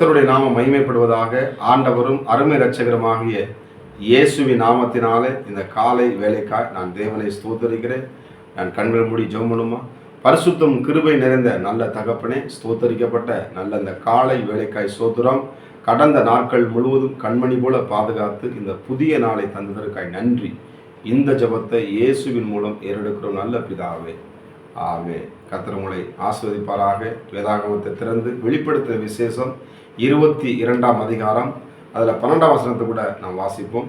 கர்த்தருடைய நாமம் மகிமைப்படுவதாக. ஆண்டவரும் அருமை இரட்சகருமாகிய இயேசுவின் நாமத்தினாலே இந்த காலை வேலைக்காய் நான் தேவனை ஸ்தோத்தரிக்கிறேன். நான் கண்கள் மூடி ஜெபம் பண்ணுமா? பரிசுத்தம் கிருபை நிறைந்த நல்ல தகப்பனே, ஸ்தோத்தரிக்கப்பட்ட நல்ல இந்த காலை வேலைக்காய் ஸ்தோத்திரம். கடந்த நாட்கள் முழுவதும் கண்மணி போல பாதுகாத்து இந்த புதிய நாளை தந்ததற்காய் நன்றி. இந்த ஜெபத்தை இயேசுவின் மூலம் ஏறெடுக்கிறோம் நல்ல பிதாவே, ஆமே. கர்த்தர் உங்களை ஆசீர்வதிப்பாராக. வேதாகமத்தை திறந்து வெளிப்படுத்தின விசேஷம் 22ஆம் அதிகாரம், அதில் 12ஆம் வசனத்தை கூட நாம் வாசிப்போம்.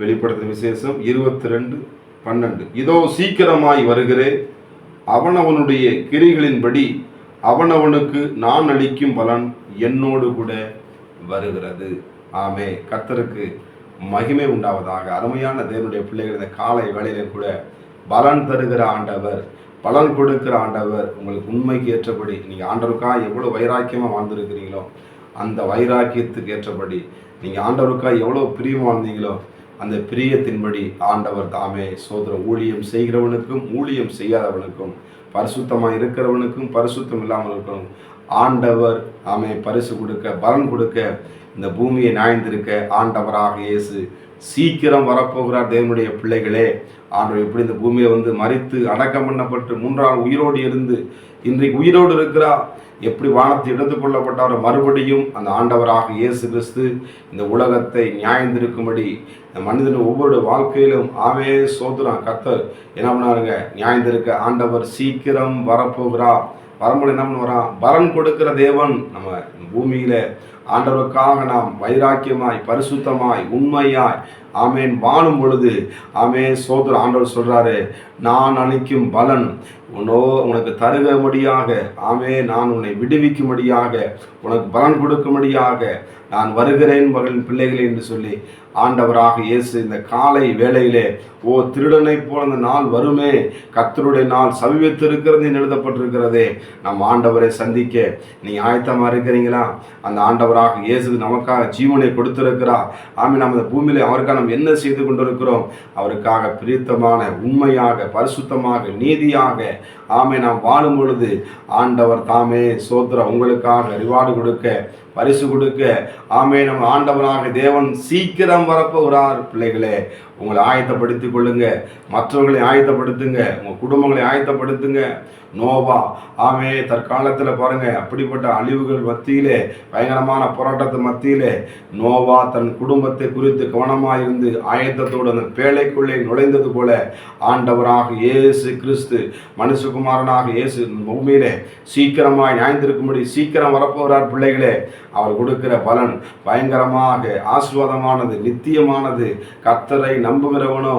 வெளிப்படுத்தின விசேஷம் 22:12. இதோ சீக்கிரமாய் வருகிறேன், அவனவனுடைய கிரிகளின்படி அவனவனுக்கு நான் அளிக்கும் பலன் என்னோடு கூட வருகிறது. ஆமே. கர்த்தருக்கு மகிமை உண்டாவதாக. அருமையான தேவனுடைய பிள்ளைகள், இந்த காலை வேளையில கூட பலன் தருகிற ஆண்டவர், பலன் கொடுக்கிற ஆண்டவர். உங்களுக்கு உண்மைக்கு ஏற்றபடி நீங்கள் ஆண்டவருக்காக எவ்வளோ வைராக்கியமாக வாழ்ந்துருக்கிறீங்களோ அந்த வைராக்கியத்துக்கு ஏற்றபடி நீங்கள் ஆண்டவருக்காக எவ்வளோ பிரியமாக வாழ்ந்தீங்களோ அந்த பிரியத்தின்படி ஆண்டவர் தாமே சோதரம். ஊழியம் செய்கிறவனுக்கும் ஊழியம் செய்யாதவனுக்கும், பரிசுத்தமாக இருக்கிறவனுக்கும் பரிசுத்தம் இல்லாமல் இருக்கணும், ஆண்டவர் ஆமே பரிசு கொடுக்க, பலன் கொடுக்க, இந்த பூமியை நியாய்ந்திருக்க ஆண்டவராக இயேசு சீக்கிரம் வரப்போகிறார். தேவனுடைய பிள்ளைகளே, ஆண்டவர் எப்படி இந்த பூமியை மரித்து அடக்கம் பண்ணப்பட்டு 3ஆம் உயிரோடு இருந்து இன்றைக்கு உயிரோடு இருக்கிறார், எப்படி வானத்தை எடுத்துக்கொள்ளப்பட்டாரோ மறுபடியும் அந்த ஆண்டவராக இயேசு கிறிஸ்து இந்த உலகத்தை நியாய்ந்திருக்கும்படி இந்த மனிதன் ஒவ்வொரு வாழ்க்கையிலும் ஆமே சோதரம். கர்த்தர் என்ன பண்ணாருங்க? நியாய்ந்திருக்க ஆண்டவர் சீக்கிரம் வரப்போகிறார். வரும்போது என்ன பண்ணுவாராம்? பலன் கொடுக்கிற தேவன். நம்ம பூமியில ஆண்டவருக்காக நாம் வைராக்கியமாய் பரிசுத்தமாய் உண்மையாய் ஆமேன் வாழும் பொழுது ஆமே சோதர ஆண்டவர் சொல்றாரு, நான் அளிக்கும் பலன் உனக்கு தருகும்படியாக, ஆமே நான் உன்னை விடுவிக்கும்படியாக, உனக்கு பலன் கொடுக்கும்படியாக நான் வருகிறேன் மகளின் பிள்ளைகளே என்று சொல்லி ஆண்டவராக இயேசு இந்த காலை வேளையிலே, ஓ திருடனை போல அந்த நாள் வருமே, கர்த்தருடைய நாள் சமீபத்திருக்கிறது என்று எழுதப்பட்டிருக்கிறதே. நம் ஆண்டவரை சந்திக்க நீ ஆயத்தமா இருக்கிறீங்களா? அந்த ஆண்டவராக இயேசு நமக்காக ஜீவனை கொடுத்திருக்கிறார். ஆமே. நம்ம இந்த பூமியில அவருக்காக நம்ம என்ன செய்து கொண்டிருக்கிறோம்? அவருக்காக பிரித்தமான உண்மையாக பரிசுத்தமாக நீதியாக ஆமே நாம் வாழும் பொழுது ஆண்டவர் தாமே சோத்திரம் உங்களுக்காக ரிவார்டு கொடுக்க, பரிசு கொடுக்க ஆமே நம்ம ஆண்டவராக தேவன் சீக்கிரம் வரப்போகிறார். பிள்ளைகளே, உங்களை ஆயத்தப்படுத்திக் கொள்ளுங்க, மற்றவர்களை ஆயத்தப்படுத்துங்க, உங்கள் குடும்பங்களை ஆயத்தப்படுத்துங்க. நோவா ஆமே தற்காலத்தில் பாருங்க, அப்படிப்பட்ட அழிவுகள் மத்தியிலே, பயங்கரமான போராட்டத்து மத்தியிலே நோவா தன் குடும்பத்தை குறித்து கவனமாக இருந்து ஆயத்தத்தோடு அந்த பேழைக்குள்ளே நுழைந்தது போல ஆண்டவராக இயேசு கிறிஸ்து மனுஷகுமாரனாக இயேசு பூமியிலே சீக்கிரமாய் நியாய்ந்திருக்கும்படி சீக்கிரம் வரப்போகிறார். பிள்ளைகளே, அவர் கொடுக்கிற பலன் பயங்கரமாக ஆசீர்வாதமானது, நித்தியமானது. கர்த்தரை நம்புகிறவனோ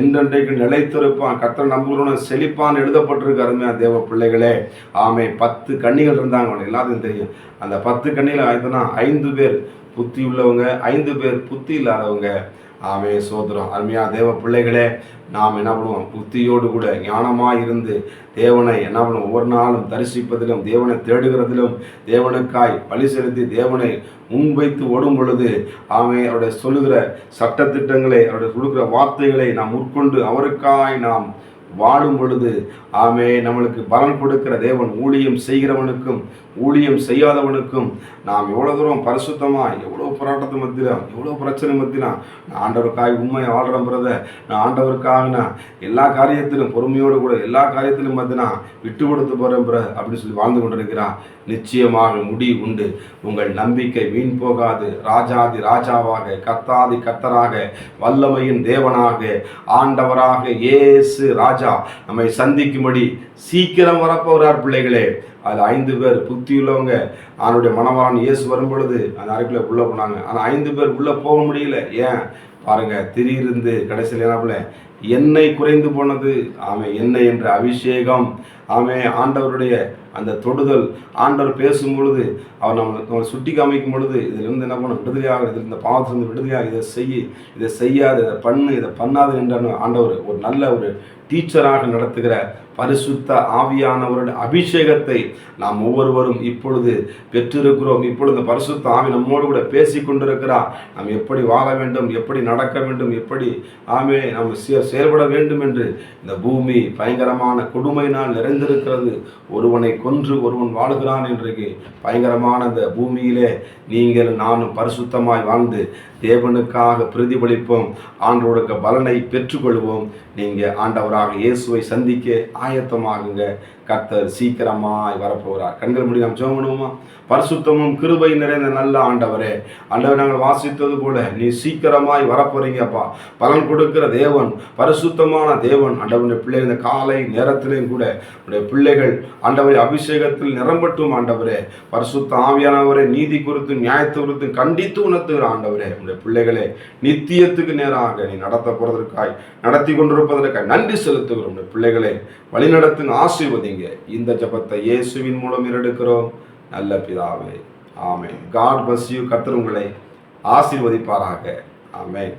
என்றென்றைக்கு நிலைத்திருப்பான், கர்த்தரை நம்புகிறவனோ செழிப்பான் எழுதப்பட்டிருக்கு. அருமையா தேவ பிள்ளைகளே, ஆமே 10 கன்னிகள் இருந்தாங்க, அவனுக்கு எல்லாத்தையும் தெரியும். அந்த 10 கன்னிகள் ஆயிடுச்சுன்னா 5 பேர் புத்தி உள்ளவங்க, 5 பேர் புத்தி இல்லாதவங்க. ஆமே சோதரம். அருமையா தேவ பிள்ளைகளே, நாம் என்ன பண்ணுவோம்? புத்தியோடு கூட ஞானமாக இருந்து தேவனை என்ன பண்ணுவோம்? ஒவ்வொரு நாளும் தரிசிப்பதிலும், தேவனை தேடுகிறதிலும், தேவனுக்காய் பலி செலுத்தி தேவனை முன்வைத்து ஓடும் பொழுது ஆமே அவருடைய சொல்லுகிற சட்டத்திட்டங்களை, அவருடைய கொடுக்கிற வார்த்தைகளை நாம் உட்கொண்டு அவருக்காய் நாம் வாழும் பொழுது ஆமே நம்மளுக்கு பலன் கொடுக்கிற தேவன். ஊழியம் செய்கிறவனுக்கும் ஊழியம் செய்யாதவனுக்கும் நாம் எவ்வளோ தூரம் பரிசுத்தமாக, எவ்வளோ போராட்டத்து மத்தியிலும், எவ்வளோ பிரச்சனை மத்தியிலும் நான் ஆண்டவருக்காக உண்மையை வாழ்கிறேன் பிரதர், நான் ஆண்டவருக்காக நான் எல்லா காரியத்திலும் பொறுமையோடு கூட எல்லா காரியத்திலும் பார்த்தினா விட்டு கொடுத்து போகிறேன் பிற அப்படின்னு சொல்லி வாழ்ந்து கொண்டிருக்கிறான். நிச்சயமாக முடிவு உண்டு. உங்கள் நம்பிக்கை வீண் போகாது. ராஜாதி ராஜாவாக, கர்த்தாதி கர்த்தராக, வல்லமையின் தேவனாக, ஆண்டவராக இயேசு ராஜா நம்மை சந்திக்கும்படி சீக்கிரம் வரப்போகிறார். பிள்ளைகளே, அது 5 பேர் புத்தியுள்ளவங்க அவனுடைய மணவாளன் இயேசு வரும் பொழுது அந்த அறைக்குள்ளே உள்ளே போனாங்க. ஆனால் 5 பேர் உள்ளே போக முடியல. ஏன் பாருங்க, திடீர்ந்து கடைசியில் என்ன எண்ணெய் குறைந்து போனது. ஆமே, எண்ணெய் என்ற அபிஷேகம், ஆமே ஆண்டவருடைய அந்த தொடுதல், ஆண்டவர் பேசும் பொழுது அவர் நம்மளை சுட்டி காமிக்கும் பொழுது இதிலிருந்து என்ன பண்ண விடுதலையாக, இதில் இந்த பாவத்திலிருந்து விடுதலையாக, இதை செய்யாது, இதை பண்ணு, இதை பண்ணாது என்ற ஆண்டவர் ஒரு நல்ல ஒரு டீச்சராக நடத்துகிற பரிசுத்த ஆவியானவருடைய அபிஷேகத்தை நாம் ஒவ்வொருவரும் இப்பொழுது பெற்றிருக்கிறோம். இப்பொழுது பரிசுத்த ஆவி நம்மோடு கூட பேசி கொண்டிருக்கிறார். நாம் எப்படி வாழ வேண்டும், எப்படி நடக்க வேண்டும், எப்படி ஆமே நாம் செயல்பட வேண்டும் என்று இந்த பூமி பயங்கரமான கொடுமையினால் நிறைந்திருக்கிறது. ஒருவனை கொன்று ஒருவன் வாழுகிறான் இன்றைக்கு பயங்கரமான இந்த பூமியிலே நீங்கள் நானும் பரிசுத்தமாய் வாழ்ந்து தேவனுக்காக பிரதிபலிப்போம், ஆண்டவருக்கு பலனை பெற்றுக்கொள்வோம். நீங்கள் ஆண்டவராக இயேசுவை சந்திக்க ஆயத்தமாகுங்க. கர்த்தர் சீக்கிரமாய் வரப்போகிறார். கண்கள் முடி நாம் ஜெபம் பண்ணுவோமா? பரிசுத்தமும் கிருபை நிறைந்த நல்ல ஆண்டவரே, ஆண்டவர் நாங்கள் வாசித்தது போல நீ சீக்கிரமாய் வரப்போறீங்கப்பா. பலன் கொடுக்கிற தேவன், பரிசுத்தமான தேவன். ஆண்டவருடைய பிள்ளைகள் இந்த காலை நேரத்திலேயும் கூட உடைய பிள்ளைகள் ஆண்டவரை அபிஷேகத்தில் நிரம்பட்டும். ஆண்டவரே, பரிசுத்த ஆவியானவரே, நீதி குறித்து நியாயத்தை குறித்து கண்டித்து உணர்த்துகிற ஆண்டவரே, உடைய பிள்ளைகளே நித்தியத்துக்கு நேராக நீ நடத்த போறதற்காய், நடத்தி கொண்டிருப்பதற்காய் நன்றி செலுத்துகிறோம். உடைய பிள்ளைகளை வழிநடத்துங்க, ஆசீர்வதிங்க. இந்த ஜெபத்தை இயேசுவின் மூலம் எடுக்கிறோம் நல்ல பிதாவே, ஆமென். God bless you. கர்த்தர் உங்களை ஆசீர்வதிப்பாராக. ஆமென்.